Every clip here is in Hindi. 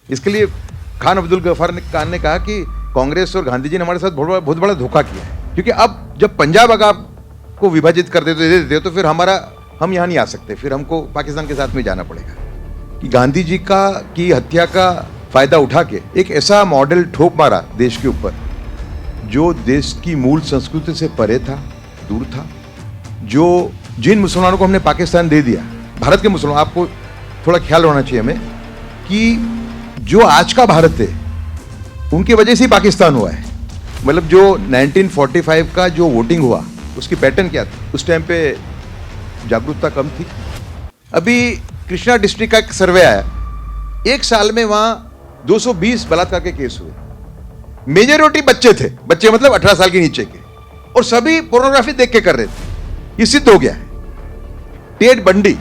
इसके लिए खान अब्दुल गफ्फार खान ने कहा कि कांग्रेस और गांधी जी ने हमारे साथ बहुत बड़ा धोखा किया है, क्योंकि अब जब पंजाब अगर को विभाजित कर देते तो फिर हम यहाँ नहीं आ सकते, फिर हमको पाकिस्तान के साथ में जाना पड़ेगा। कि गांधी जी की हत्या का फायदा उठा के एक ऐसा मॉडल ठोक मारा देश के ऊपर जो देश की मूल संस्कृति से परे था, दूर था, जो जिन मुसलमानों को हमने पाकिस्तान दे दिया, भारत के मुसलमान, आपको थोड़ा ख्याल होना चाहिए हमें कि जो आज का भारत है उनकी वजह से ही पाकिस्तान हुआ है। मतलब जो 1945 का जो वोटिंग हुआ उसकी पैटर्न क्या थी, उस टाइम पे जागरूकता कम थी। अभी कृष्णा डिस्ट्रिक्ट का एक सर्वे आया, एक साल में वहां 220 बलात्कार के केस हुए, मेजॉरिटी बच्चे थे, बच्चे मतलब 18 साल के नीचे के, और सभी पोर्नोग्राफी देख के कर रहे थे। ये सिद्ध हो गया है। टेड बंडी,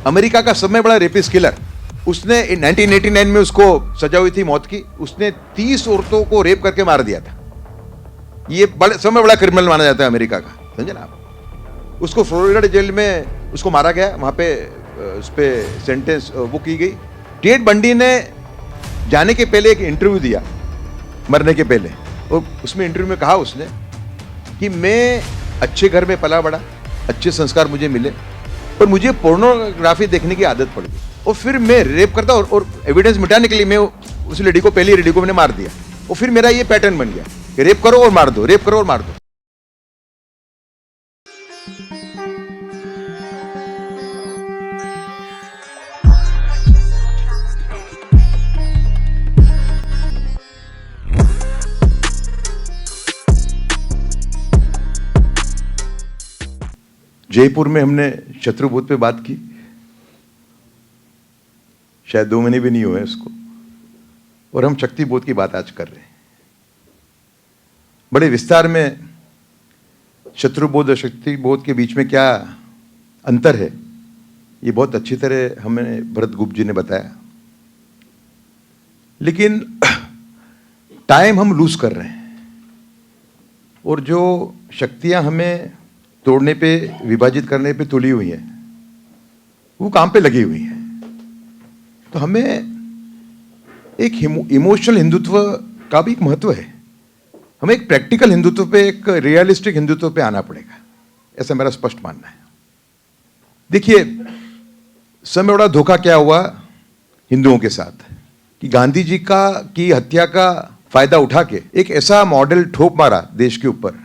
अमेरिका का सबसे बड़ा रेपिस्ट किलर, उसने 1989 में उसको सजा हुई थी मौत की, उसने 30 औरतों को रेप करके मार दिया था। ये सबसे बड़ा क्रिमिनल माना जाता है अमेरिका का, समझे ना आप। उसको फ्लोरिडा जेल में उसको मारा गया, वहां पे उस पे सेंटेंस वो की गई। टेड बंडी ने जाने के पहले एक इंटरव्यू दिया, मरने के पहले, और उसमें इंटरव्यू में कहा उसने कि मैं अच्छे घर में पला बड़ा, अच्छे संस्कार मुझे मिले, पर मुझे पोर्नोग्राफी देखने की आदत पड़ गई और फिर मैं रेप करता और एविडेंस मिटाने के लिए मैं उस लेडी को, पहली लेडी को मैंने मार दिया, और फिर मेरा ये पैटर्न बन गया कि रेप करो और मार दो, रेप करो और मार दो। जयपुर में हमने शत्रुबोध पे बात की, शायद 2 महीने भी नहीं हुए उसको, और हम शक्तिबोध की बात आज कर रहे हैं। बड़े विस्तार में शत्रुबोध और शक्तिबोध के बीच में क्या अंतर है, ये बहुत अच्छी तरह हमें भरत गुप्त जी ने बताया। लेकिन टाइम हम लूज कर रहे हैं, और जो शक्तियां हमें तोड़ने पे, विभाजित करने पे तुली हुई है, वो काम पे लगी हुई है। तो हमें एक इमोशनल हिंदुत्व का भी एक महत्व है, हमें एक प्रैक्टिकल हिंदुत्व पे, एक रियलिस्टिक हिंदुत्व पे आना पड़ेगा, ऐसा मेरा स्पष्ट मानना है। देखिए, सबसे बड़ा धोखा क्या हुआ हिंदुओं के साथ कि गांधी जी की हत्या का फायदा उठा के एक ऐसा मॉडल ठोक मारा देश के ऊपर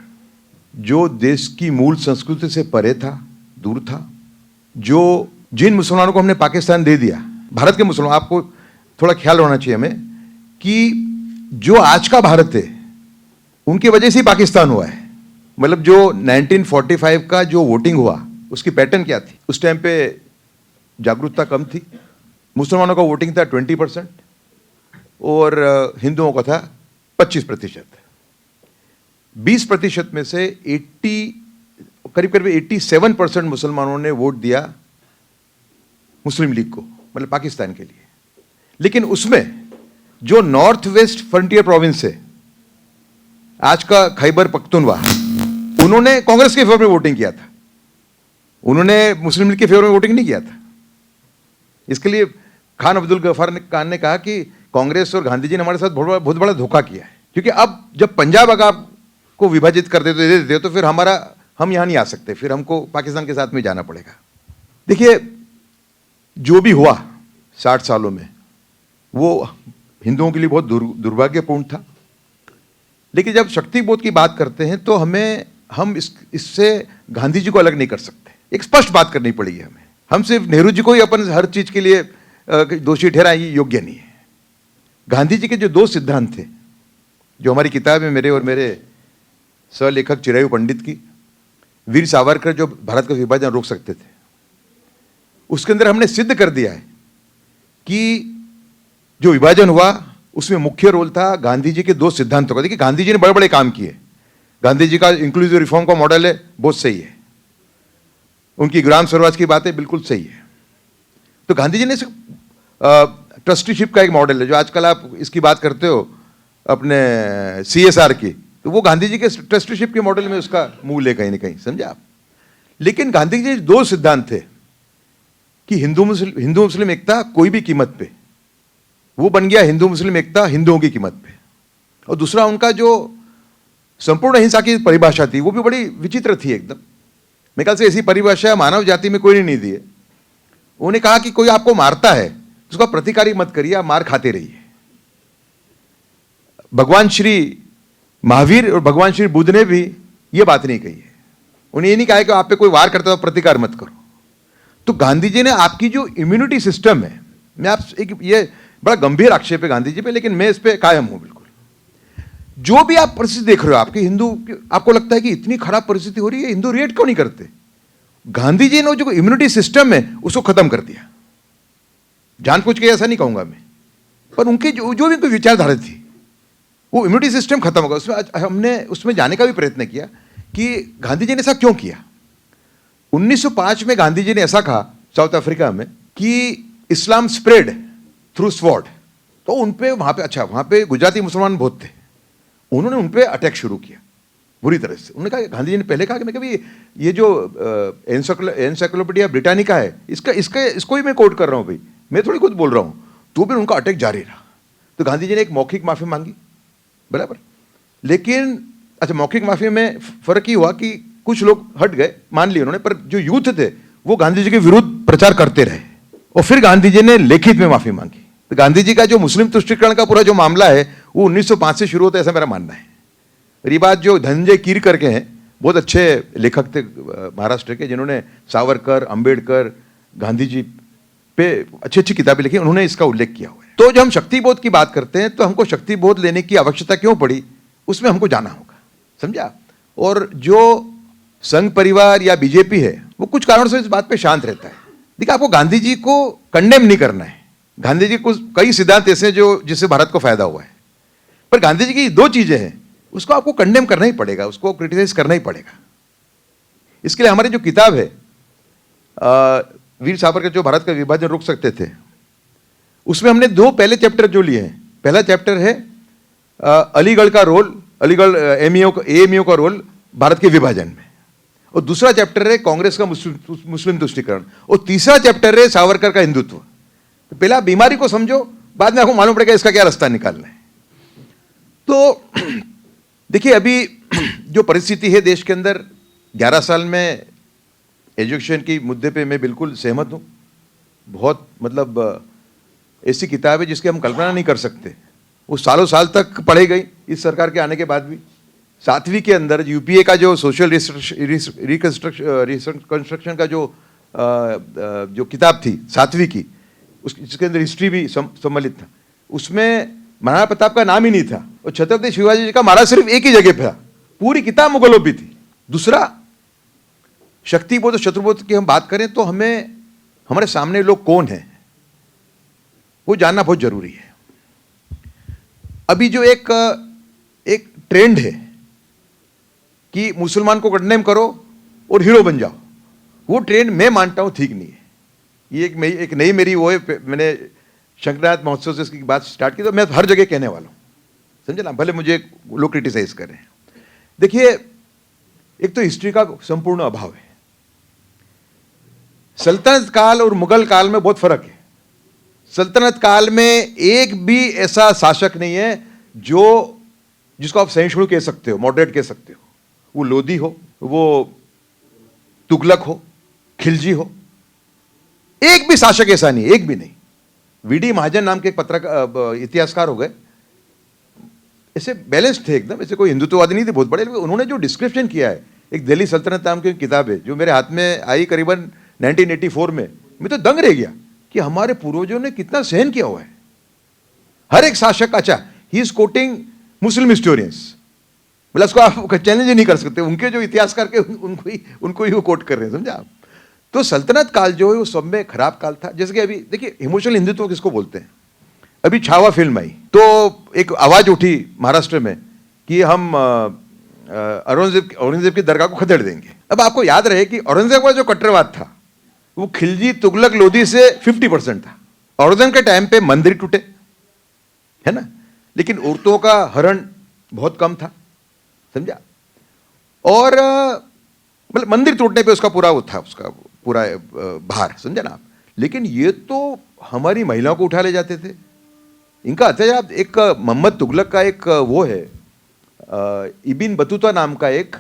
जो देश की मूल संस्कृति से परे था, दूर था, जो जिन मुसलमानों को हमने पाकिस्तान दे दिया, भारत के मुसलमान, आपको थोड़ा ख्याल होना चाहिए हमें कि जो आज का भारत है उनकी वजह से ही पाकिस्तान हुआ है। मतलब जो 1945 का जो वोटिंग हुआ उसकी पैटर्न क्या थी, उस टाइम पे जागरूकता कम थी, मुसलमानों का वोटिंग था 20% और हिंदुओं का था 25%। 20% में से करीब 87% मुसलमानों ने वोट दिया मुस्लिम लीग को, मतलब पाकिस्तान के लिए। लेकिन उसमें जो नॉर्थ वेस्ट फ्रंटियर प्रोविंस है, आज का खैबर पख्तूनवा, उन्होंने कांग्रेस के फेवर में वोटिंग किया था, उन्होंने मुस्लिम लीग के फेवर में वोटिंग नहीं किया था। इसके लिए खान अब्दुल गफ्फार खान ने कहा कि कांग्रेस और गांधी जी ने हमारे साथ बहुत बड़ा धोखा किया है, क्योंकि अब जब पंजाब अगर को विभाजित कर देते तो फिर हम यहाँ नहीं आ सकते, फिर हमको पाकिस्तान के साथ में जाना पड़ेगा। देखिए, जो भी हुआ 60 सालों में वो हिंदुओं के लिए बहुत दुर्भाग्यपूर्ण था। लेकिन जब शक्तिबोध की बात करते हैं तो हम इससे गांधी जी को अलग नहीं कर सकते, एक स्पष्ट बात करनी पड़ेगी हमें। हम सिर्फ नेहरू जी को ही अपन हर चीज के लिए दोषी ठहराएं, ये योग्य नहीं है। गांधी जी के जो 2 सिद्धांत थे, जो हमारी किताब है, मेरे और मेरे सहलेखक चिरायु पंडित की, वीर सावरकर जो भारत का विभाजन रोक सकते थे, उसके अंदर हमने सिद्ध कर दिया है कि जो विभाजन हुआ उसमें मुख्य रोल था गांधी जी के 2 सिद्धांतों का। देखिए, गांधी जी ने बड़े बड़े काम किए, गांधी जी का इंक्लूसिव रिफॉर्म का मॉडल है, बहुत सही है, उनकी ग्राम स्वराज की बात है, बिल्कुल सही है। तो गांधी जी ने ट्रस्टीशिप का एक मॉडल है, जो आजकल आप इसकी बात करते हो अपने CSR की, तो वो गांधी जी के ट्रस्टीशिप के मॉडल में उसका मूल है कहीं ना कहीं, समझे आप। लेकिन गांधी जी के 2 सिद्धांत थे कि हिंदू मुस्लिम एकता कोई भी कीमत पे, वो बन गया हिंदू मुस्लिम एकता हिंदुओं की कीमत पे। और दूसरा उनका जो संपूर्ण अहिंसा की परिभाषा थी वो भी बड़ी विचित्र थी एकदम। मेरे ख्याल से ऐसी परिभाषा मानव जाति में कोई नहीं दी है। उन्होंने कहा कि कोई आपको मारता है उसका प्रतिकारी मत करिए, आप मार खाते रहिए। भगवान श्री महावीर और भगवान श्री बुद्ध ने भी ये बात नहीं कही है। उन्हें ये नहीं कहा है कि आप पे कोई वार करता है तो प्रतिकार मत करो। तो गांधी जी ने आपकी जो इम्यूनिटी सिस्टम है, मैं आप एक ये बड़ा गंभीर आक्षेप है गांधी जी पे, लेकिन मैं इस पे कायम हूं बिल्कुल। जो भी आप परिस्थिति देख रहे हो आपके हिंदू, आपको लगता है कि इतनी खराब परिस्थिति हो रही है, हिंदू रिएक्ट क्यों नहीं करते? गांधी जी ने जो इम्यूनिटी सिस्टम है उसको खत्म कर दिया। जानबूझ के ऐसा नहीं कहूंगा मैं, पर उनके जो भी कोई विचारधारा थी वो इम्यूनिटी सिस्टम खत्म होगा। उसमें हमने उसमें जाने का भी प्रयत्न किया कि गांधी जी ने ऐसा क्यों किया। 1905 में गांधी जी ने ऐसा कहा साउथ अफ्रीका में कि इस्लाम स्प्रेड थ्रू स्वॉर्ड। तो उनपे वहां पे, अच्छा वहां पे गुजराती मुसलमान बहुत थे, उन्होंने उनपे अटैक शुरू किया बुरी तरह से। उन्होंने कहा, गांधी जी ने पहले कहा कि मैं कभी ये जो एनसाइक्लोपीडिया ब्रिटानिका है इसको ही मैं कोट कर रहा हूं भाई, मैं थोड़ी खुद बोल रहा हूं। तो भी उनका अटैक जारी रहा। तो गांधी जी ने एक मौखिक माफी मांगी, बराबर, लेकिन अच्छा मौखिक माफी में फर्क ही हुआ कि कुछ लोग हट गए, मान लिया उन्होंने, पर जो यूथ थे वो गांधी जी के विरुद्ध प्रचार करते रहे। और फिर गांधी जी ने लिखित में माफी मांगी। तो गांधी जी का जो मुस्लिम तुष्टीकरण का पूरा जो मामला है वो 1905 से शुरू होता है, ऐसा मेरा मानना है। और ये बात जो धनंजय कीर करके हैं, बहुत अच्छे लेखक थे महाराष्ट्र के, जिन्होंने सावरकर, अंबेडकर, गांधी जी पे अच्छी अच्छी किताबें लिखी, उन्होंने इसका उल्लेख किया हुआ है। तो जब हम शक्तिबोध की बात करते हैं तो हमको शक्तिबोध लेने की आवश्यकता क्यों पड़ी, उसमें हमको जाना होगा, समझा। और जो संघ परिवार या बीजेपी है वो कुछ कारणों से इस बात पे शांत रहता है। देखिए, आपको गांधी जी को कंडेम नहीं करना है। गांधी जी को कई सिद्धांत ऐसे जो जिससे भारत को फायदा हुआ है, पर गांधी जी की दो चीजें हैं उसको आपको कंडेम करना ही पड़ेगा, उसको क्रिटिसाइज करना ही पड़ेगा। इसके लिए हमारी जो किताब है वीर सावरकर जो भारत का विभाजन रोक सकते थे, उसमें हमने दो पहले चैप्टर जो लिए हैं। पहला चैप्टर है अलीगढ़ का रोल, अलीगढ़ एएमयू का रोल भारत के विभाजन में, और दूसरा चैप्टर है कांग्रेस का मुस्लिम तुष्टीकरण, और तीसरा चैप्टर है सावरकर का हिंदुत्व। तो पहला बीमारी को समझो, बाद में आपको मालूम पड़ेगा इसका क्या रास्ता निकालना है। तो देखिए, अभी जो परिस्थिति है देश के अंदर, 11 साल में एजुकेशन की मुद्दे पे मैं बिल्कुल सहमत हूँ। बहुत मतलब ऐसी किताब है जिसकी हम कल्पना नहीं कर सकते, वो सालों साल तक पढ़ी गई इस सरकार के आने के बाद भी। 7वीं के अंदर यूपीए का जो सोशल रिकंस्ट्रक्शन का जो किताब थी 7वीं की, जिसके अंदर हिस्ट्री भी सम्मिलित था, उसमें महाराणा प्रताप का नाम ही नहीं था, और छत्रपति शिवाजी जी का महाराज सिर्फ एक ही जगह पे था। पूरी किताब मुगलों पे थी। दूसरा, शक्तिबोध और शत्रुबोध की हम बात करें तो हमें हमारे सामने लोग कौन हैं वो जानना बहुत जरूरी है। अभी जो एक ट्रेंड है कि मुसलमान को कंडेम करो और हीरो बन जाओ, वो ट्रेंड मैं मानता हूं ठीक नहीं है। ये एक नई मेरी वो है, मैंने शंकरनाथ महोत्सव से इसकी बात स्टार्ट की, तो मैं हर जगह कहने वाला हूं, समझे ना, भले मुझे लोग क्रिटिसाइज करें। देखिए, एक तो हिस्ट्री का संपूर्ण अभाव है। सल्तनत काल और मुगल काल में बहुत फर्क है। सल्तनत काल में एक भी ऐसा शासक नहीं है जिसको आप सहिष्णु कह सकते हो, मॉडरेट कह सकते हो। वो लोधी हो, वो तुगलक हो, खिलजी हो, एक भी शासक ऐसा नहीं, एक भी नहीं। वीडी महाजन नाम के एक पत्रकार इतिहासकार हो गए, ऐसे बैलेंस थे एकदम, ऐसे कोई हिंदुत्ववादी नहीं थे बहुत बड़े। उन्होंने जो डिस्क्रिप्शन किया है, एक दिल्ली सल्तनत नाम की किताब है जो मेरे हाथ में आई करीबन 1984 में, मैं तो दंग रह गया कि हमारे पूर्वजों ने कितना सहन किया हुआ है। हर एक शासक, अच्छा he is coating Muslim historians, मतलब उसको आप चैलेंज ही नहीं कर सकते, उनके जो इतिहासकार के उनको ही वो कोट कर रहे हैं, समझा आप। तो सल्तनत काल जो है वो सब में खराब काल था। जैसे कि अभी देखिए, इमोशनल हिंदुत्व किसको बोलते हैं। अभी छावा फिल्म आई तो एक आवाज उठी महाराष्ट्र में कि हम औरंगजेब की दरगाह को खदेड़ देंगे। अब आपको याद रहे कि औरंगजेब का जो कट्टरवाद था वो खिलजी, तुगलक, लोधी से 50% था। औरंगजेब के टाइम पे मंदिर टूटे, है ना, लेकिन औरतों का हरण बहुत कम था, समझा। और मतलब मंदिर टूटने पे उसका पूरा वो था, उसका पूरा भार, समझा ना आप। लेकिन ये तो हमारी महिलाओं को उठा ले जाते थे, इनका अत्याचार एक मोहम्मद तुगलक का एक वो है, इबिन बतूता नाम का एक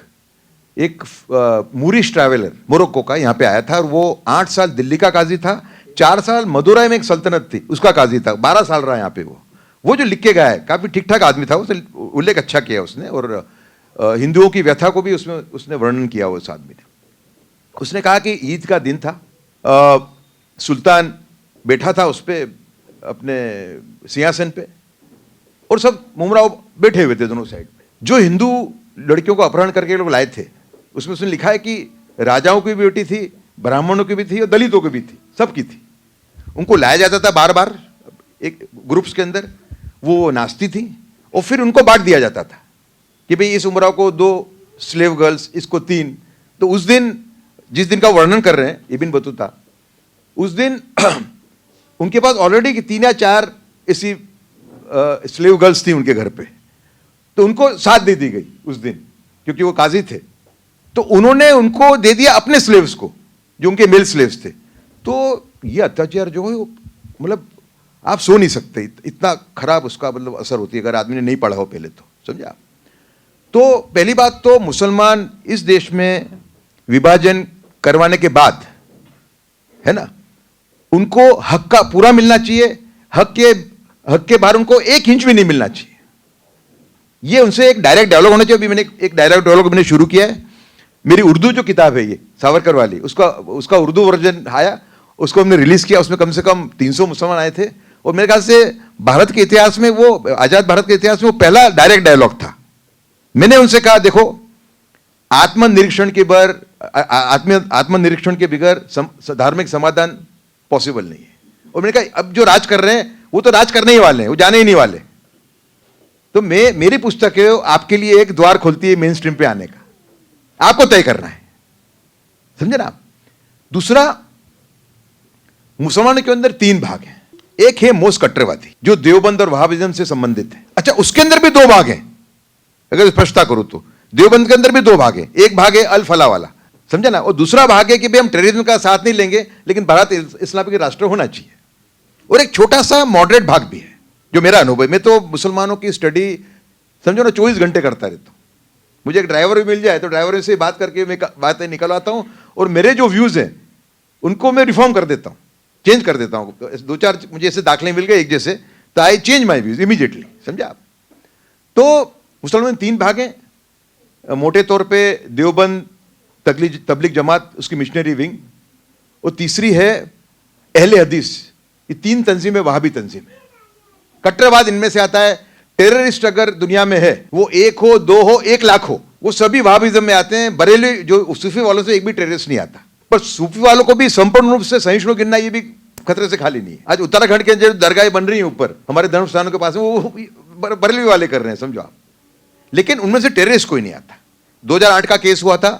मूरिश ट्रैवलर मोरक्को का यहाँ पे आया था, और वो 8 साल दिल्ली का काजी था, 4 साल मदुरई में एक सल्तनत थी उसका काजी था, 12 साल रहा यहाँ पे। वो जो लिख के गया है, काफी ठीक ठाक आदमी था, उसने उल्लेख अच्छा किया उसने, और हिंदुओं की व्यथा को भी उसमें उसने वर्णन किया उस आदमी ने। उसने कहा कि ईद का दिन था, सुल्तान बैठा था उस पे अपने सिंहासन पे, और सब मुमराव बैठे हुए थे दोनों साइड में। जो हिंदू लड़कियों को अपहरण करके लोग लाए थे, उसमें उसने लिखा है कि राजाओं की भी बेटी थी, ब्राह्मणों की भी थी और दलितों की भी थी, सबकी थी। उनको लाया जाता था बार बार एक ग्रुप्स के अंदर, वो नाचती थी, और फिर उनको बांट दिया जाता था कि भाई इस उमराव को 2 स्लेव गर्ल्स, इसको 3। तो उस दिन, जिस दिन का वर्णन कर रहे हैं इबिन बतूता, उस दिन उनके पास ऑलरेडी 3 या 4 ऐसी स्लेव गर्ल्स थी उनके घर पे, तो उनको साथ दे दी गई उस दिन, क्योंकि वो काजी थे। तो उन्होंने उनको दे दिया अपने स्लेव्स को, जो उनके मेल स्लेव्स थे। तो ये अत्याचार जो है, मतलब आप सो नहीं सकते, इतना खराब उसका मतलब असर होती है अगर आदमी ने नहीं पढ़ा हो पहले, तो समझे आप। तो पहली बात तो मुसलमान इस देश में विभाजन करवाने के बाद, है ना, उनको हक का पूरा मिलना चाहिए, हक के बाहर उनको 1 इंच भी नहीं मिलना चाहिए। ये उनसे एक डायरेक्ट डायलॉग होना चाहिए। अभी मैंने एक डायरेक्ट डायलॉग मैंने शुरू किया है, मेरी उर्दू जो किताब है ये सावरकर वाली, उसका उर्दू वर्जन आया, उसको हमने रिलीज किया। उसमें कम से कम 300 मुसलमान आए थे, और मेरे ख्याल से भारत के इतिहास में, वो आजाद भारत के इतिहास में वो पहला डायरेक्ट डायलॉग था। मैंने उनसे कहा, देखो, आत्मनिरीक्षण के बगैर धार्मिक समाधान पॉसिबल नहीं है। और मैंने कहा, अब जो राज कर रहे हैं वो तो राज करने ही वाले हैं, वो जाने ही नहीं वाले। तो मेरी पुस्तक है आपके लिए एक द्वार खोलती है मेन स्ट्रीम पे आने का, आपको तय करना है, समझे ना। दूसरा, मुसलमानों के अंदर 3 भाग हैं। एक है मोस्ट कट्टरवादी, जो देवबंद और वहाबिज्म से संबंधित है। अच्छा, उसके अंदर भी 2 भाग हैं, अगर स्पष्टता करूं तो। देवबंद के अंदर भी 2 भाग हैं। एक भाग है अल फला वाला, समझे ना, और दूसरा भाग है कि भाई हम टेररिज्म का साथ नहीं लेंगे, लेकिन भारत इस्लामिक राष्ट्र होना चाहिए। और एक छोटा सा मॉडरेट भाग भी है, जो मेरा अनुभव है। मैं तो मुसलमानों की स्टडी समझो ना 24 घंटे करता रहता हूँ। मुझे एक ड्राइवर भी मिल जाए तो ड्राइवर से बात करके मैं बातें निकलवाता हूँ, और मेरे जो व्यूज हैं उनको मैं रिफॉर्म कर देता हूँ, चेंज कर देता हूँ। 2-4 मुझे ऐसे दाखले मिल गए एक जैसे, तो I change my views immediately, समझे आप। तो मुसलमान 3 भाग हैं मोटे तौर पे, देवबंद, तबलीग जमात, उसकी मिशनरी विंग, और तीसरी है अहले हदीस। ये 3 तंजीमें वहाबी तंजीम है। कट्टरवाद इनमें से आता है। टेररिस्ट अगर दुनिया में है, वो 1 हो, 2 हो, 1 लाख हो, वो सभी वहाबिज्म में आते हैं। बरेली जो सूफी वालों से एक भी टेररिस्ट नहीं आता, पर सूफी वालों को भी संपूर्ण रूप से सहिष्णु गिनना ये भी खतरे से खाली नहीं है। आज उत्तराखंड के अंदर दरगाहें बन रही हैं ऊपर हमारे धर्म स्थानों के पास, वो बरेली वाले कर रहे हैं, समझो आप। लेकिन उनमें से टेररिस्ट कोई नहीं आता। 2008 का केस हुआ था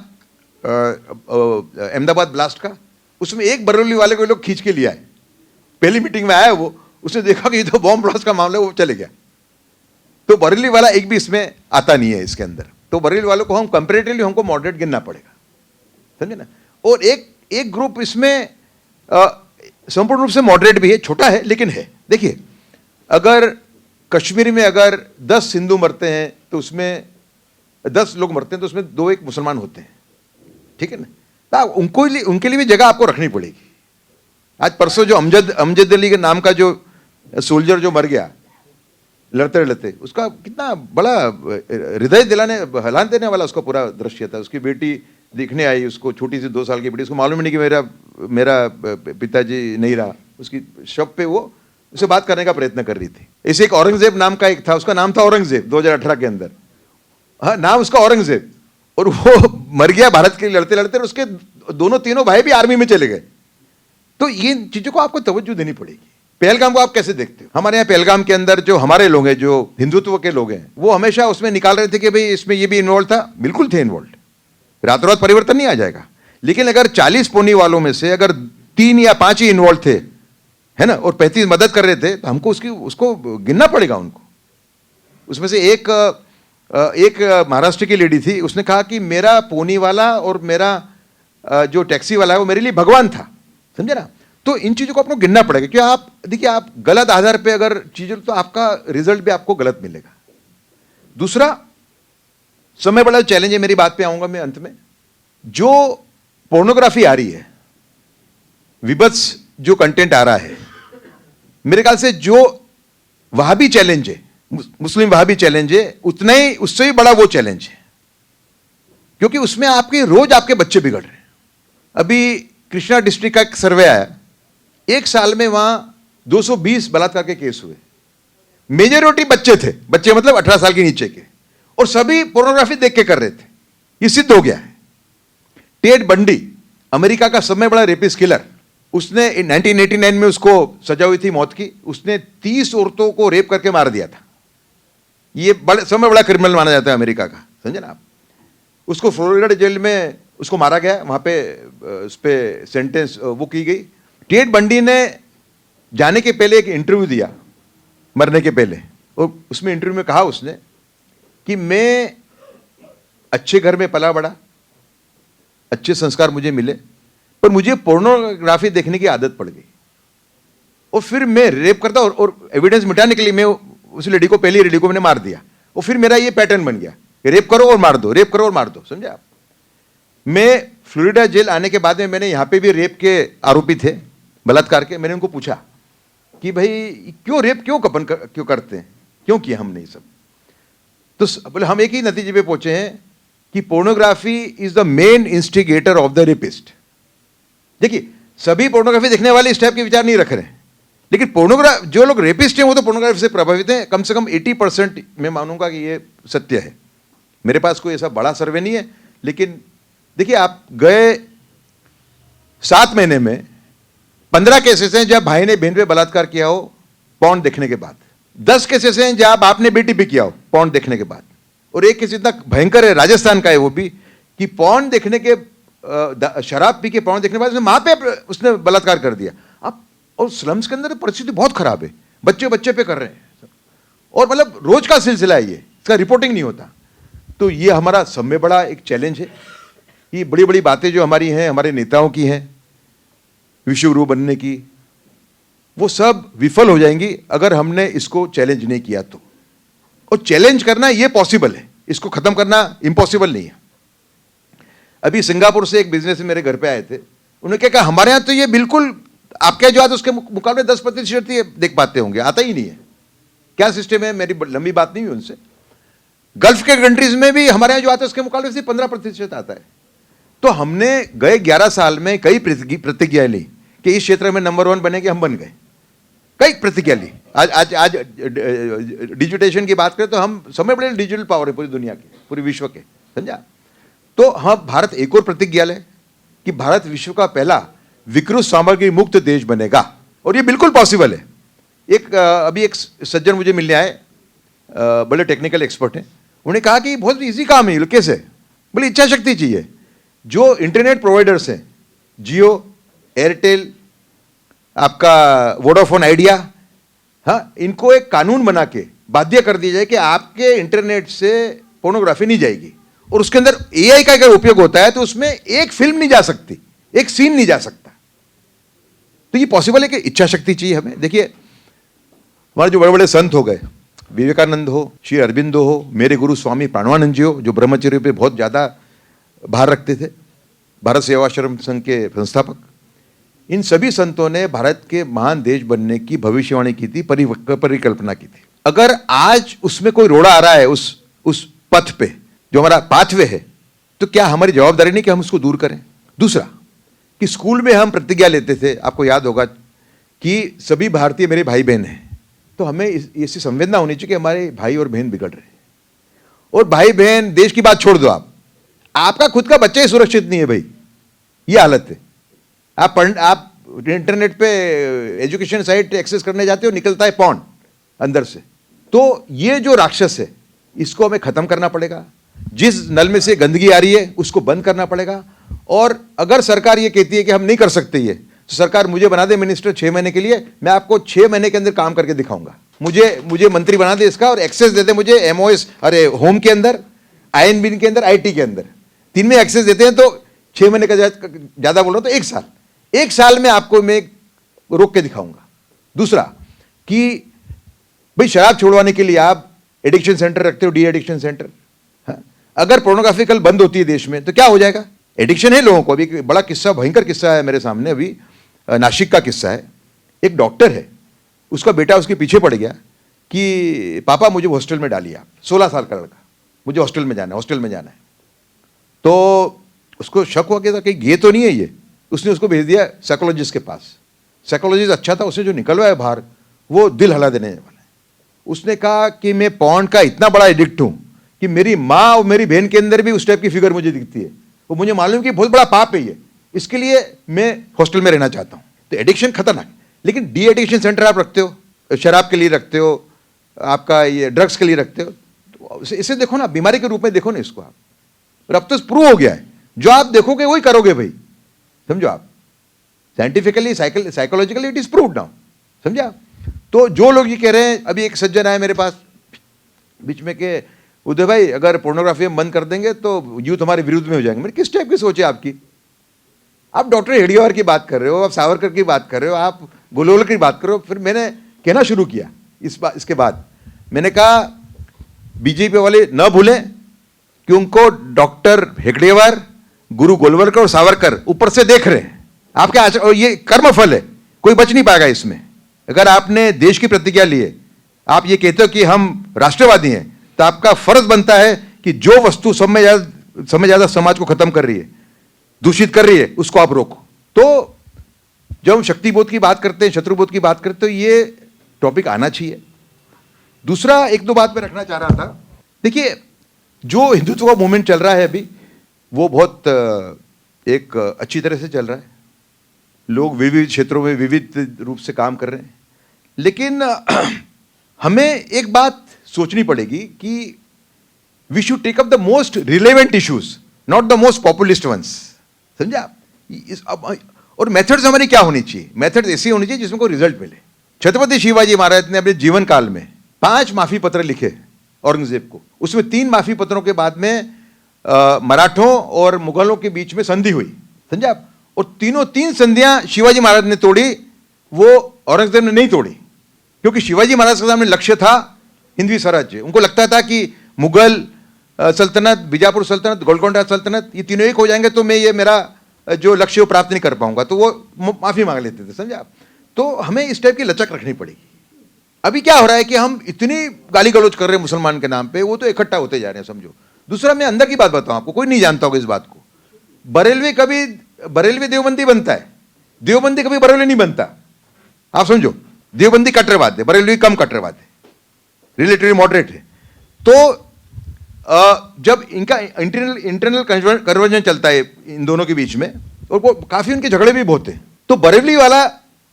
अहमदाबाद ब्लास्ट का, उसमें एक बरेली वाले को लोग खींच के लिया है। पहली मीटिंग में आया वो, उसने देखा कि ये तो बॉम्ब ब्लास्ट का मामला है, वो चले गया। तो बरेली वाला एक भी इसमें आता नहीं है इसके अंदर। तो बरेली वालों को हम कंपैरेटिवली हमको मॉडरेट गिनना पड़ेगा, समझे ना। और एक ग्रुप इसमें संपूर्ण रूप से मॉडरेट भी है, छोटा है लेकिन है। देखिए, अगर कश्मीर में अगर 10 हिंदू मरते हैं तो उसमें 10 लोग मरते हैं तो उसमें 2-1 मुसलमान होते हैं, ठीक है ना। तो उनके लिए भी जगह आपको रखनी पड़ेगी। आज परसों जो अमजद अली के नाम का जो सोल्जर जो मर गया लड़ते लड़ते, उसका कितना बड़ा हृदय हिलाने देने वाला उसका पूरा दृश्य था। उसकी बेटी दिखने आई, उसको छोटी सी 2 साल की बेटी, उसको मालूम नहीं कि मेरा पिताजी नहीं रहा। उसकी शव पे वो उससे बात करने का प्रयत्न कर रही थी। ऐसे एक औरंगजेब नाम का एक था, उसका नाम था औरंगजेब 2018 के अंदर, हाँ नाम उसका औरंगजेब, और वो मर गया भारत के लिए लड़ते लड़ते, और उसके 2-3 भाई भी आर्मी में चले गए। तो ये चीजों को आपको तवज्जो देनी पड़ेगी। पहलगाम को आप कैसे देखते हो? हमारे यहाँ पहलगाम के अंदर जो हमारे लोग हैं, जो हिंदुत्व के लोग हैं, वो हमेशा उसमें निकाल रहे थे कि भाई इसमें ये भी इन्वॉल्व था। बिल्कुल थे इन्वॉल्व, रातों रात परिवर्तन नहीं आ जाएगा। लेकिन अगर 40 पोनी वालों में से अगर 3 या 5 ही इन्वॉल्व थे, है ना, और 35 मदद कर रहे थे, तो हमको उसको गिनना पड़ेगा उनको। उसमें से एक महाराष्ट्र की लेडी थी, उसने कहा कि मेरा पोनी वाला और मेरा जो टैक्सी वाला है वो मेरे लिए भगवान था, समझे ना। तो इन चीज़ों को आपको गिनना पड़ेगा, क्योंकि आप देखिए आप गलत आधार पे अगर चीज़ें, तो आपका रिजल्ट भी आपको गलत मिलेगा। दूसरा समय बड़ा चैलेंज है, मेरी बात पे आऊंगा मैं अंत में। जो पोर्नोग्राफी आ रही है, विभत्स जो कंटेंट आ रहा है, मेरे ख्याल से जो वहाबी चैलेंज है, मुस्लिम वहाबी चैलेंज है, उतना ही उससे भी बड़ा वो चैलेंज है, क्योंकि उसमें आपके रोज आपके बच्चे बिगड़ रहे हैं। अभी कृष्णा डिस्ट्रिक्ट का एक सर्वे आया, एक साल में वहां 220 बलात्कार के केस हुए, मेजोरिटी बच्चे थे, बच्चे मतलब 18 साल के नीचे के, और सभी पोर्नोग्राफी देख के कर रहे थे। ये सिद्ध हो गया है। टेड बंडी, अमेरिका का सबसे बड़ा रेपिस्ट किलर, उसने 1989 में उसको सजा हुई थी मौत की, उसने 30 औरतों को रेप करके मार दिया था। ये सबसे बड़ा क्रिमिनल माना जाता है अमेरिका का, समझे ना आप। उसको फ्लोरिडा जेल में उसको मारा गया, वहां पे उस पर सेंटेंस वो की गई। टेड बंडी ने जाने के पहले एक इंटरव्यू दिया, मरने के पहले, और उसमें इंटरव्यू में कहा उसने कि मैं अच्छे घर में पला बड़ा, अच्छे संस्कार मुझे मिले, पर मुझे पोर्नोग्राफी देखने की आदत पड़ गई, और फिर मैं रेप करता, और एविडेंस मिटाने के लिए मैं उस लेडी को, पहली लेडी को मैंने मार दिया, और फिर मेरा ये पैटर्न बन गया, रेप करो और मार दो, रेप करो और मार दो, समझे आप। मैं फ्लोरिडा जेल आने के बाद में मैंने यहाँ पे भी रेप के आरोपी थे, बलात्कार के, मैंने उनको पूछा कि भाई क्यों रेप क्यों करते हैं, क्यों किया हमने ये सब। तो बोले हम एक ही नतीजे पे पहुंचे हैं कि pornography is the main instigator of the rapist. देखिए सभी पोर्नोग्राफी देखने वाले इस टाइप के विचार नहीं रख रहे हैं, लेकिन जो लोग रेपिस्ट हैं वो तो पोर्नोग्राफी से प्रभावित हैं। कम से कम 80% मैं मानूंगा कि ये सत्य है। मेरे पास कोई ऐसा बड़ा सर्वे नहीं है, लेकिन देखिए आप गए 7 महीने में 15 केसेस हैं जब भाई ने बहन पे बलात्कार किया हो पॉर्न देखने के बाद, 10 केसेस हैं जब आपने बेटी पे किया हो पॉर्न देखने के बाद, और एक केस इतना भयंकर है, राजस्थान का है वो भी, कि पॉर्न देखने के शराब पी के पॉर्न देखने के बाद उसने मां पे उसने बलात्कार कर दिया। अब और स्लम्स के अंदर परिस्थिति बहुत खराब है, बच्चे बच्चे पे कर रहे हैं, और मतलब रोज का सिलसिला है ये, इसका रिपोर्टिंग नहीं होता। तो ये हमारा सब में बड़ा एक चैलेंज है। ये बड़ी बड़ी बातें जो हमारी हैं, हमारे नेताओं की हैं विश्व गुरु बनने की, वो सब विफल हो जाएंगी अगर हमने इसको चैलेंज नहीं किया तो। और चैलेंज करना ये पॉसिबल है, इसको खत्म करना इम्पॉसिबल नहीं है। अभी सिंगापुर से एक बिजनेस मेरे घर पे आए थे, उन्होंने क्या कहा, हमारे यहाँ तो ये बिल्कुल आपके जो आता उसके मुकाबले 10% ही देख पाते होंगे, आता ही नहीं है। क्या सिस्टम है, मेरी लंबी बात नहीं हुई उनसे। गल्फ के कंट्रीज में भी हमारे यहाँ जो आता है उसके मुकाबले सिर्फ 15% आता है। तो हमने गए 11 साल में कई प्रतिज्ञा ली कि इस क्षेत्र में नंबर 1 बनेंगे, हम बन गए। कई प्रतिज्ञा ली। आज डिजिटेशन की बात करें तो हम समय बड़े डिजिटल पावर है पूरी दुनिया के, पूरे विश्व के, समझा। तो हम भारत एक और प्रतिज्ञा ले कि भारत विश्व का पहला विकृत सामग्री मुक्त देश बनेगा, और ये बिल्कुल पॉसिबल है। अभी एक सज्जन मुझे मिलने आए, बड़े टेक्निकल एक्सपर्ट हैं, उन्होंने कहा कि बहुत इजी काम है, कैसे? बोले इच्छा शक्ति चाहिए। जो इंटरनेट प्रोवाइडर्स हैं, जियो, एयरटेल, आपका वोडाफोन आइडिया, हाँ, इनको एक कानून बना के बाध्य कर दिया जाए कि आपके इंटरनेट से पोर्नोग्राफी नहीं जाएगी, और उसके अंदर एआई का अगर उपयोग होता है तो उसमें एक फिल्म नहीं जा सकती, एक सीन नहीं जा सकता। तो ये पॉसिबल है कि इच्छा शक्ति चाहिए हमें। देखिए हमारे जो बड़े बड़े संत हो गए, विवेकानंद हो, श्री अरविंदो हो, मेरे गुरु स्वामी प्राणवानंद जी हो, जो ब्रह्मचर्य पे बहुत ज्यादा भार रखते थे, भारत सेवाश्रम संघ के संस्थापक, इन सभी संतों ने भारत के महान देश बनने की भविष्यवाणी की थी, परिकल्पना की थी। अगर आज उसमें कोई रोड़ा आ रहा है उस पथ पे, जो हमारा पाथवे है, तो क्या हमारी जवाबदारी नहीं कि हम उसको दूर करें? दूसरा कि स्कूल में हम प्रतिज्ञा लेते थे, आपको याद होगा, कि सभी भारतीय मेरे भाई बहन हैं, तो हमें ऐसी संवेदना होनी चाहिए कि हमारे भाई और बहन बिगड़ रहे हैं। और भाई बहन, देश की बात छोड़ दो, आपका खुद का बच्चा ही सुरक्षित नहीं है भाई, ये हालत है। आप इंटरनेट पे एजुकेशन साइट एक्सेस करने जाते हो, निकलता है पॉर्न अंदर से। तो ये जो राक्षस है, इसको हमें खत्म करना पड़ेगा। जिस नल में से गंदगी आ रही है उसको बंद करना पड़ेगा। और अगर सरकार ये कहती है कि हम नहीं कर सकते ये, तो सरकार मुझे बना दे मिनिस्टर 6 महीने के लिए, मैं आपको 6 महीने के अंदर काम करके दिखाऊंगा। मुझे मंत्री बना दे इसका, और एक्सेस दे दे मुझे एमओएस, अरे होम के अंदर, आईएनबी के अंदर, आईटी के अंदर, 3 में एक्सेस देते हैं। तो 6 महीने का ज्यादा बोल रहा हूं तो 1 साल में आपको मैं रोक के दिखाऊंगा। दूसरा कि भाई शराब छुड़वाने के लिए आप एडिक्शन सेंटर रखते हो, डी एडिक्शन सेंटर। हाँ? अगर पोर्नोग्राफी कल बंद होती है देश में तो क्या हो जाएगा? एडिक्शन है लोगों को। अभी एक बड़ा किस्सा, भयंकर किस्सा है मेरे सामने, अभी नासिक का किस्सा है। एक डॉक्टर है, उसका बेटा उसके पीछे पड़ गया कि पापा मुझे हॉस्टल में डालिए आप। 16 साल का लड़का, मुझे हॉस्टल में जाना है, हॉस्टल में जाना है। तो उसको शक हुआ कि कहीं ये तो नहीं है ये। उसने उसको भेज दिया साइकोलॉजिस्ट के पास। साइकोलॉजिस्ट अच्छा था, उससे जो निकलवाया बाहर वो दिल हिला देने वाला है। उसने कहा कि मैं पॉर्न का इतना बड़ा एडिक्ट हूं कि मेरी माँ और मेरी बहन के अंदर भी उस टाइप की फिगर मुझे दिखती है। वो मुझे मालूम कि बहुत बड़ा पाप है ये, इसके लिए मैं हॉस्टल में रहना चाहता हूं। तो एडिक्शन खतरनाक है। लेकिन डी एडिक्शन सेंटर आप रखते हो, शराब के लिए रखते हो, आपका ये ड्रग्स के लिए रखते हो, तो इसे देखो ना, बीमारी के रूप में देखो ना इसको आप। और अब तो प्रूव हो गया है, जो आप देखोगे वही करोगे भाई, समझो आप। Scientifically, psychologically it is proved now, समझा। तो जो लोग ये कह रहे हैं, अभी एक सज्जन आए मेरे पास बीच में के उदय भाई अगर पोर्नोग्राफी हम बंद कर देंगे तो यूथ हमारे विरुद्ध में हो जाएंगे। मेरे किस टाइप की सोच है आपकी? आप डॉक्टर हेडियावार की बात कर रहे हो, आप सावरकर की बात कर रहे हो, आप गोलवलकर की बात कर रहे हो। फिर मैंने कहना शुरू किया इसके बाद मैंने कहा बीजेपी वाले न भूलें कि उनको डॉक्टर हेगड़ेवार, गुरु गोलवलकर और सावरकर ऊपर से देख रहे हैं। आपके और ये कर्मफल है, कोई बच नहीं पाएगा इसमें। अगर आपने देश की प्रतिज्ञा ली है, आप ये कहते हो कि हम राष्ट्रवादी हैं, तो आपका फर्ज बनता है कि जो वस्तु सब में ज्यादा समाज को खत्म कर रही है, दूषित कर रही है, उसको आप रोको। तो जब हम शक्तिबोध की बात करते हैं, शत्रुबोध की बात करते हैं, तो ये टॉपिक आना चाहिए। दूसरा एक दो बात मैं रखना चाह रहा था। देखिए, जो हिंदुत्व का मूवमेंट चल रहा है अभी, वो बहुत एक अच्छी तरह से चल रहा है। लोग विविध क्षेत्रों में विविध रूप से काम कर रहे हैं। लेकिन हमें एक बात सोचनी पड़ेगी कि we should take up the most relevant issues, not the most populist ones, समझा। और मेथड्स हमारी क्या होनी चाहिए? मेथड्स ऐसी होनी चाहिए जिसमें कोई रिजल्ट मिले। छत्रपति शिवाजी महाराज ने अपने जीवन काल में 5 माफी पत्र लिखे औरंगजेब को। उसमें 3 माफी पत्रों के बाद में मराठों और मुगलों के बीच में संधि हुई, समझा। और तीनों 3 संधियां शिवाजी महाराज ने तोड़ी, वो औरंगजेब ने नहीं तोड़ी। क्योंकि शिवाजी महाराज के सामने लक्ष्य था हिंदवी स्वराज्य। उनको लगता था कि मुगल सल्तनत, बीजापुर सल्तनत, गोलकोंडा सल्तनत, ये तीनों एक हो जाएंगे तो मैं ये मेरा जो लक्ष्य वो प्राप्त नहीं कर पाऊंगा। तो वो माफी मांग लेते थे, समझा। तो हमें इस टाइप की लचक रखनी पड़ेगी। अभी क्या हो रहा है कि हम इतनी गाली गलौज कर रहे हैं मुसलमान के नाम पे, वो तो इकट्ठा होते जा रहे हैं, समझो। दूसरा, मैं अंदर की बात बताऊं आपको, कोई नहीं जानता होगा इस बात को। बरेलवी देवबंदी बनता है, देवबंदी कभी बरेलवी नहीं बनता, आप समझो। देवबंदी कट्टरवाद है, बरेलवी कम कट्टरवाद है, रिलेटिवली मॉडरेट है। तो जब इनका इंटरनल कन्वर्जन चलता है इन दोनों के बीच में, और वो काफी उनके झगड़े भी बहुत हैं, तो बरेलवी वाला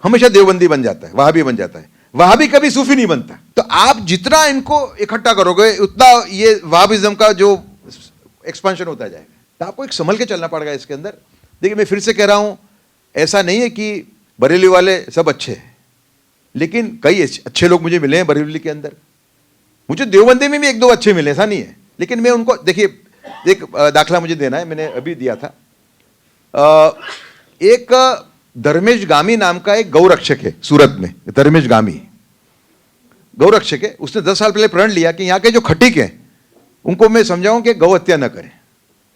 हमेशा देवबंदी बन जाता है, वहाबी बन जाता है। वहाबी कभी सूफी नहीं बनता। तो आप जितना इनको इकट्ठा करोगे उतना ये वहाबिज्म का जो एक्सपेंशन होता जाएगा। तो आपको एक संभल के चलना पड़ेगा इसके अंदर। देखिए, मैं फिर से कह रहा हूं, ऐसा नहीं है कि बरेली वाले सब अच्छे हैं, लेकिन कई अच्छे लोग मुझे मिले हैं बरेली के अंदर। मुझे देवबंदी में भी 1-2 अच्छे मिले, ऐसा नहीं है। लेकिन मैं उनको, देखिए, एक दाखला मुझे देना है, मैंने अभी दिया था। एक धर्मेश गामी नाम का एक गौरक्षक है सूरत में, धर्मेश गामी गौरक्षक है। उसने 10 साल पहले प्रण लिया कि यहाँ के जो खटीक हैं उनको मैं समझाऊं कि गौ हत्या न करें।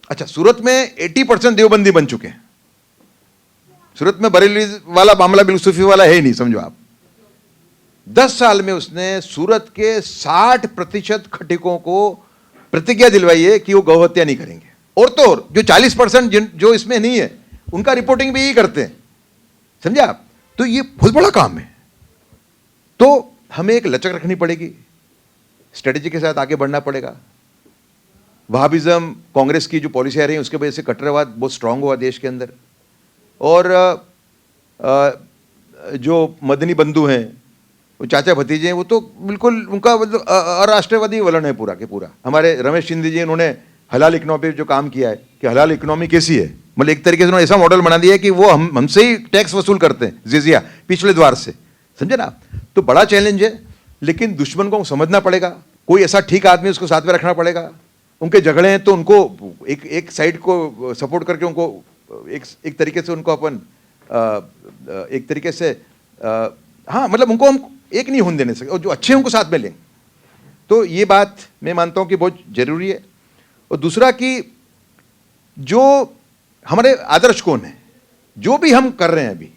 अच्छा, सूरत में 80% देवबंदी बन चुके हैं। सूरत में बरेली वाला मामला बिल्कुल सूफी वाला है ही नहीं, समझो आप। 10 साल में उसने सूरत के 60% खटीकों को प्रतिज्ञा दिलवाई है कि वो गौ हत्या नहीं करेंगे। और तो और जो 40% जो इसमें नहीं है, उनका रिपोर्टिंग भी यही करते हैं, समझे आप। तो ये बहुत बड़ा काम है। तो हमें एक लचक रखनी पड़ेगी, स्ट्रेटेजी के साथ आगे बढ़ना पड़ेगा। वहाबिज्म, कांग्रेस की जो पॉलिसी आ रही है उसके वजह से कट्टरवाद बहुत स्ट्रांग हुआ देश के अंदर। और जो मदनी बंधु हैं, वो चाचा भतीजे हैं, वो तो बिल्कुल उनका मतलब अराष्ट्रवादी वलन है पूरा के पूरा। हमारे रमेश शिंदे जी, उन्होंने हलाल इकोनॉमी पे जो काम किया है कि हलाल इकोनॉमी कैसी है, मतलब एक तरीके से उन्होंने ऐसा मॉडल बना दिया है कि वो हमसे ही टैक्स वसूल करते हैं, जिजिया पिछले द्वार से, समझे ना। तो बड़ा चैलेंज है, लेकिन दुश्मन को समझना पड़ेगा। कोई ऐसा ठीक आदमी उसको साथ में रखना पड़ेगा। उनके झगड़े हैं तो उनको एक साइड को सपोर्ट करके उनको एक तरीके से उनको अपन एक तरीके से हाँ मतलब उनको हम एक नहीं होने देने सकते, और जो अच्छे हैं उनको साथ में लेंगे। तो ये बात मैं मानता हूँ कि बहुत जरूरी है। और दूसरा कि जो हमारे आदर्श कौन है, जो भी हम कर रहे हैं अभी,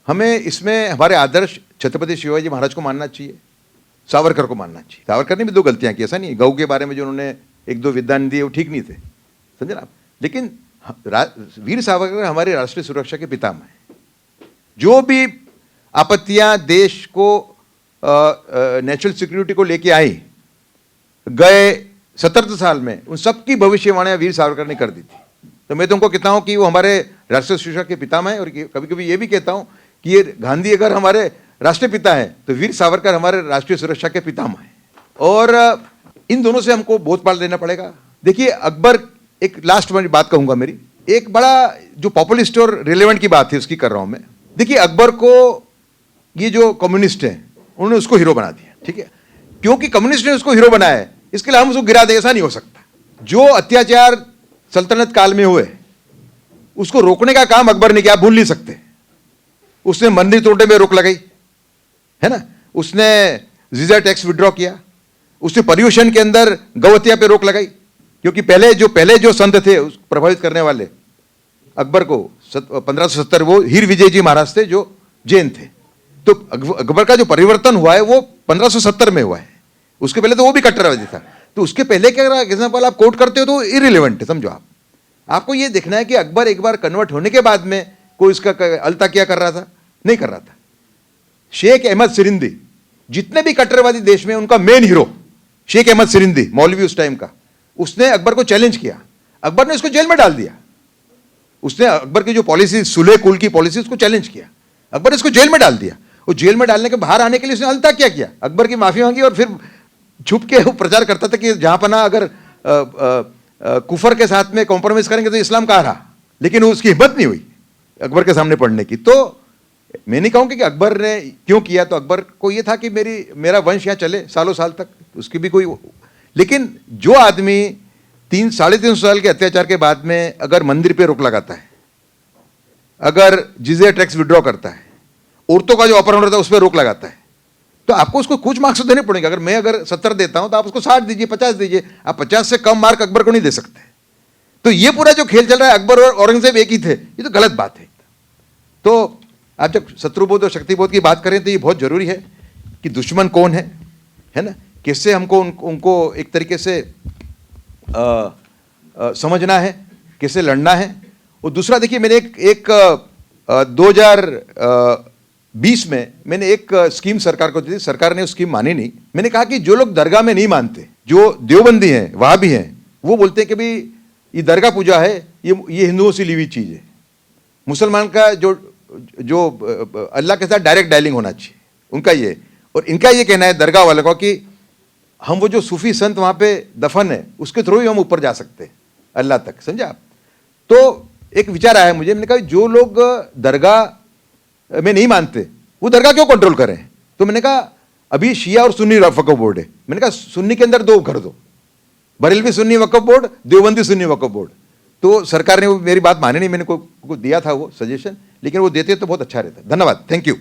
हमें इसमें हमारे आदर्श छत्रपति शिवाजी महाराज को मानना चाहिए, सावरकर को मानना चाहिए। सावरकर ने भी 2 गलतियां की, ऐसा नहीं है, गऊ के बारे में जो उन्होंने 1-2 विद्वान दिए वो ठीक नहीं थे, समझे ना आप। लेकिन वीर सावरकर हमारी राष्ट्रीय सुरक्षा के पितामह हैं। जो भी आपत्तियां देश को नेशनल सिक्योरिटी को लेके आई गए 77 साल में, उन सबकी भविष्यवाणियां वीर सावरकर ने कर दी थी। तो मैं तुमको कहता हूं कि वो हमारे राष्ट्रीय सुरक्षा के पितामह है। और कभी कभी ये भी कहता हूं कि ये गांधी अगर हमारे राष्ट्रपिता है तो वीर सावरकर हमारे राष्ट्रीय सुरक्षा के पितामह है। और इन दोनों से हमको बहुत पाल देना पड़ेगा। देखिए अकबर, एक लास्ट बात कहूंगा मेरी, एक बड़ा जो पॉपुलिस्ट और रिलेवेंट की बात है उसकी कर रहा हूं मैं। देखिए अकबर को ये जो कम्युनिस्ट हैं उन्होंने उसको हीरो बना दिया, ठीक है, क्योंकि कम्युनिस्ट ने उसको हीरो बनाया है, इसके लिए हम उसको गिरा दें ऐसा नहीं हो सकता। जो अत्याचार सल्तनत काल में हुए उसको रोकने का काम अकबर ने किया, भूल नहीं सकते। उसने मंदिर तोड़ने में रोक लगाई है ना, उसने जीजा टैक्स विड्रॉ किया, उसने पर्यूषण के अंदर गौहत्या पे रोक लगाई, क्योंकि पहले जो संत थे उस प्रभावित करने वाले अकबर को 1570 वो हीर विजय जी महाराज थे जो जैन थे। तो अकबर का जो परिवर्तन हुआ है वो 1570 में हुआ है, उसके पहले तो वो भी कट्टरवादी था। तो उसके पहले के अगर एग्जाम्पल आप कोट करते हो तो इररिलेवेंट है, समझो आप। आपको ये देखना है कि अकबर एक बार कन्वर्ट होने के बाद में कोई इसका अलता क्या कर रहा था, नहीं कर रहा था। शेख अहमद सिरिंदी, जितने भी कट्टरवादी देश में उनका मेन हीरो शेख अहमद सिरिंदी, मौलवी उस टाइम का, उसने अकबर को चैलेंज किया, अकबर ने उसको जेल में डाल दिया। उसने अकबर की जो पॉलिसी, सुलह कुल की पॉलिसी, उसको चैलेंज किया, अकबर ने इसको जेल में डाल दिया। और जेल में डालने के बाहर आने के लिए उसने अलता क्या किया, अकबर की माफी मांगी और फिर छुप के वो प्रचार करता था कि जहां पना अगर कुफर के साथ में कॉम्प्रोमाइज करेंगे तो इस्लाम कहाँ रहा। लेकिन उसकी हिम्मत नहीं हुई अकबर के सामने पढ़ने की। तो मैं नहीं कहूँगी कि अकबर ने क्यों किया, तो अकबर को ये था कि मेरा वंश यहाँ चले सालों साल तक, उसकी भी कोई। लेकिन जो आदमी 3-3.5 साल के अत्याचार के बाद में अगर मंदिर पे रोक लगाता है, अगर जिज़िया टैक्स विड्रॉ करता है, औरतों का जो अपहरण होता है उस पर रोक लगाता है, तो आपको उसको कुछ मार्क्स देने पड़ेंगे। अगर मैं 70 देता हूं तो आप उसको 60 दीजिए, 50 दीजिए, आप 50 से कम मार्क अकबर को नहीं दे सकते। तो ये पूरा जो खेल चल रहा है, अकबर और औरंगजेब एक ही थे, ये तो गलत बात है। तो आप जब शत्रुबोध और शक्तिबोध की बात करें तो ये बहुत जरूरी है कि दुश्मन कौन है ना, कैसे हमको उनको एक तरीके से समझना है, कैसे लड़ना है। और दूसरा देखिए, मैंने एक 2020 में मैंने एक स्कीम सरकार को दी थी, सरकार ने उस स्कीम मानी नहीं। मैंने कहा कि जो लोग दरगाह में नहीं मानते, जो देवबंदी हैं, वहाँ भी हैं, वो बोलते हैं कि भाई ये दरगाह पूजा है, ये हिंदुओं से ली हुई चीज़ है। मुसलमान का जो अल्लाह के साथ डायरेक्ट डायलिंग होना चाहिए, उनका ये। और इनका ये कहना है दरगाह वालों को कि हम वो जो सूफी संत वहाँ पे दफन है उसके थ्रू ही हम ऊपर जा सकते हैं अल्लाह तक, समझा आप। तो एक विचार आया मुझे, मैंने कहा जो लोग दरगाह में नहीं मानते वो दरगाह क्यों कंट्रोल करें। तो मैंने कहा अभी शिया और सुन्नी वक्फ बोर्ड है, मैंने कहा सुन्नी के अंदर 2 कर दो, बरेलवी सुन्नी वक्फ बोर्ड, देवबंदी सुन्नी वक्फ बोर्ड। तो सरकार ने मेरी बात मानी नहीं, मैंने को दिया था वो सजेशन, लेकिन वो देते तो बहुत अच्छा रहता। धन्यवाद, थैंक यू।